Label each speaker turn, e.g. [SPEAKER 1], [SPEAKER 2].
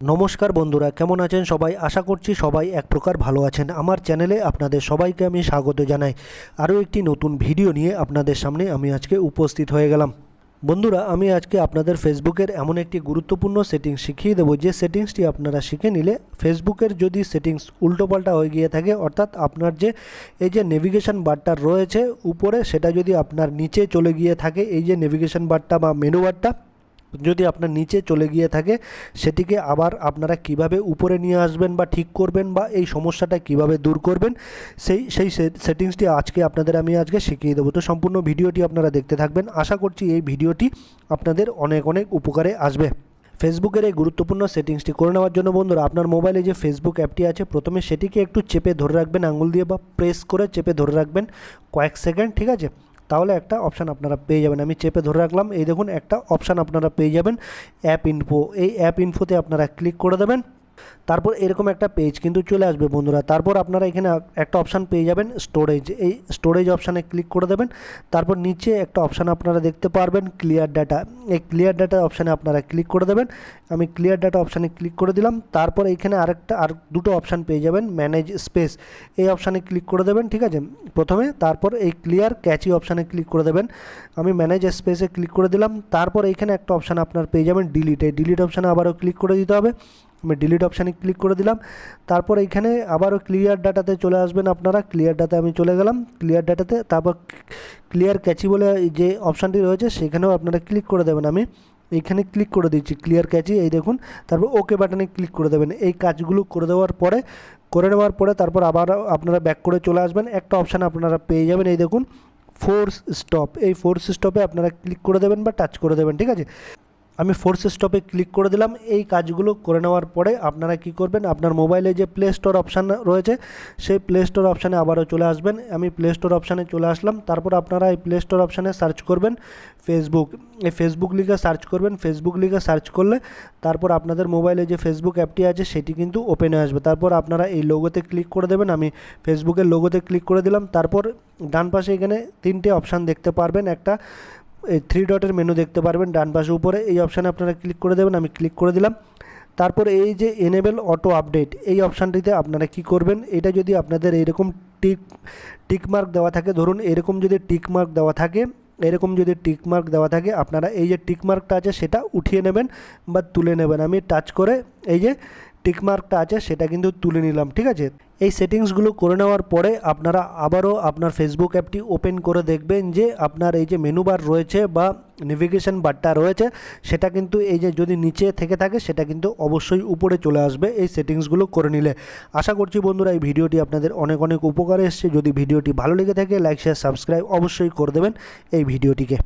[SPEAKER 1] নমস্কার বন্ধুরা, কেমন আছেন সবাই? আশা করছি সবাই এক প্রকার ভালো আছেন। আমার চ্যানেলে আপনাদের সবাইকে আমি স্বাগত জানাই। আরও একটি নতুন ভিডিও নিয়ে আপনাদের সামনে আমি আজকে উপস্থিত হয়ে গেলাম। বন্ধুরা, আমি আজকে আপনাদের ফেসবুকের এমন একটি গুরুত্বপূর্ণ সেটিংস শিখিয়ে দেবো, যে সেটিংসটি আপনারা শিখে নিলে ফেসবুকের যদি সেটিংস উল্টোপাল্টা হয়ে গিয়ে থাকে, অর্থাৎ আপনার যে এই যে নেভিগেশন বারটা রয়েছে উপরে, সেটা যদি আপনার নিচে চলে গিয়ে থাকে, এই যে নেভিগেশন বারটা বা মেনু বারটা যদি আপনার নিচে চলে গিয়ে থাকে, সেটিকে আবার আপনারা কিভাবে উপরে নিয়ে আসবেন বা ঠিক করবেন, বা এই সমস্যাটা কিভাবে দূর করবেন, সেই সেটিংসটি আমি আজকে শিখিয়ে দেবো। তো সম্পূর্ণ ভিডিওটি আপনারা দেখতে থাকবেন। আশা করছি এই ভিডিওটি আপনাদের অনেক উপকারে আসবে। ফেসবুকের এই গুরুত্বপূর্ণ সেটিংসটি করে নেওয়ার জন্য বন্ধুরা, আপনার মোবাইলে যে ফেসবুক অ্যাপটি আছে, প্রথমে সেটিকে একটু চেপে ধরে রাখবেন, আঙুল দিয়ে বা প্রেস করে চেপে ধরে রাখবেন কয়েক সেকেন্ড, ঠিক আছে? তাহলে একটা অপশান আপনারা পেয়ে যাবেন। আমি চেপে ধরে রাখলাম, এই দেখুন একটা অপশান আপনারা পেয়ে যাবেন, অ্যাপ ইনফো। এই অ্যাপ ইনফোতে আপনারা ক্লিক করে দেবেন। তারপর এরকম একটা পেজ কিন্তু চলে আসবে বন্ধুরা। তারপর আপনারা এখানে একটা অপশান পেয়ে যাবেন স্টোরেজ। এই স্টোরেজ অপশানে ক্লিক করে দেবেন। তারপর নিচে একটা অপশান আপনারা দেখতে পারবেন ক্লিয়ার ডাটা। এই ক্লিয়ার ডাটা অপশানে আপনারা ক্লিক করে দেবেন। আমি ক্লিয়ার ডাটা অপশানে ক্লিক করে দিলাম। তারপর এখানে আর দুটো অপশান পেয়ে যাবেন, ম্যানেজ স্পেস। এই অপশানে ক্লিক করে দেবেন, ঠিক আছে প্রথমে। তারপর এই ক্লিয়ার ক্যাচি অপশানে ক্লিক করে দেবেন। আমি ম্যানেজ স্পেসে ক্লিক করে দিলাম। তারপর এইখানে একটা অপশান আপনার পেয়ে যাবেন ডিলিট। এই ডিলিট অপশানে আবারও ক্লিক করে দিতে হবে। আমি ডিলিট অপশানে ক্লিক করে দিলাম। তারপর এইখানে আবারও ক্লিয়ার ডাটাতে চলে আসবেন আপনারা। ক্লিয়ার ডাটা আমি চলে গেলাম ক্লিয়ার ডাটাতে। তারপর ক্লিয়ার ক্যাচি বলে যে অপশানটি রয়েছে, সেখানেও আপনারা ক্লিক করে দেবেন। আমি এইখানে ক্লিক করে দিচ্ছি ক্লিয়ার ক্যাচি, এই দেখুন। তারপর ওকে বাটনে ক্লিক করে দেবেন। এই কাজগুলো করে নেওয়ার পরে তারপর আবার আপনারা ব্যাক করে চলে আসবেন। একটা অপশান আপনারা পেয়ে যাবেন, এই দেখুন ফোর্স স্টপ। এই ফোর্স স্টপে আপনারা ক্লিক করে দেবেন বা টাচ করে দেবেন, ঠিক আছে? আমি ফোর্স স্টপে ক্লিক করে দিলাম। এই কাজগুলো করে নেওয়ার পরে আপনারা কি করবেন, আপনার মোবাইলে যে প্লে স্টোর অপশান রয়েছে, সেই প্লে স্টোর অপশানে আবারও চলে আসবেন। আমি প্লে স্টোর অপশানে চলে আসলাম। তারপর আপনারা এই প্লে স্টোর অপশানে সার্চ করবেন ফেসবুক। এই ফেসবুক লিখে সার্চ করবেন। ফেসবুক লিখে সার্চ করলে তারপর আপনাদের মোবাইলে যে ফেসবুক অ্যাপটি আছে, সেটি কিন্তু ওপেন হয়ে আসবে। তারপর আপনারা এই লোগোতে ক্লিক করে দেবেন। আমি ফেসবুকের লোগোতে ক্লিক করে দিলাম। তারপর ডান পাশে এখানে তিনটে অপশান দেখতে পারবেন, একটা এই 3 ডটের মেনু দেখতে পারবেন ডান পাশে উপরে। এই অপশানে আপনারা ক্লিক করে দেবেন। আমি ক্লিক করে দিলাম। তারপর এই যে এনেবেল অটো আপডেট, এই অপশানটিতে আপনারা কি করবেন, এটা যদি আপনাদের এইরকম টিকমার্ক দেওয়া থাকে, ধরুন এরকম যদি টিকমার্ক দেওয়া থাকে, আপনারা এই যে টিকমার্কটা আছে সেটা উঠিয়ে নেবেন বা তুলে নেবেন। আমি টাচ করে এই যে টিকমার্কটা আছে সেটা কিন্তু তুলে নিলাম, ঠিক আছে? এই সেটিংসগুলো করে নেওয়ার পরে আপনারা আবারও আপনার ফেসবুক অ্যাপটি ওপেন করে দেখবেন যে আপনার এই যে মেনু বার রয়েছে বা নেভিগেশন বারটা রয়েছে, সেটা কিন্তু এই যে যদি নিচে থেকে থাকে, সেটা কিন্তু অবশ্যই উপরে চলে আসবে এই সেটিংসগুলো করে নিলে। আশা করছি বন্ধুরা এই ভিডিওটি আপনাদের অনেক উপকারে এসেছে। যদি ভিডিওটি ভালো লেগে থাকে, লাইক শেয়ার সাবস্ক্রাইব অবশ্যই করে দেবেন এই ভিডিওটিকে।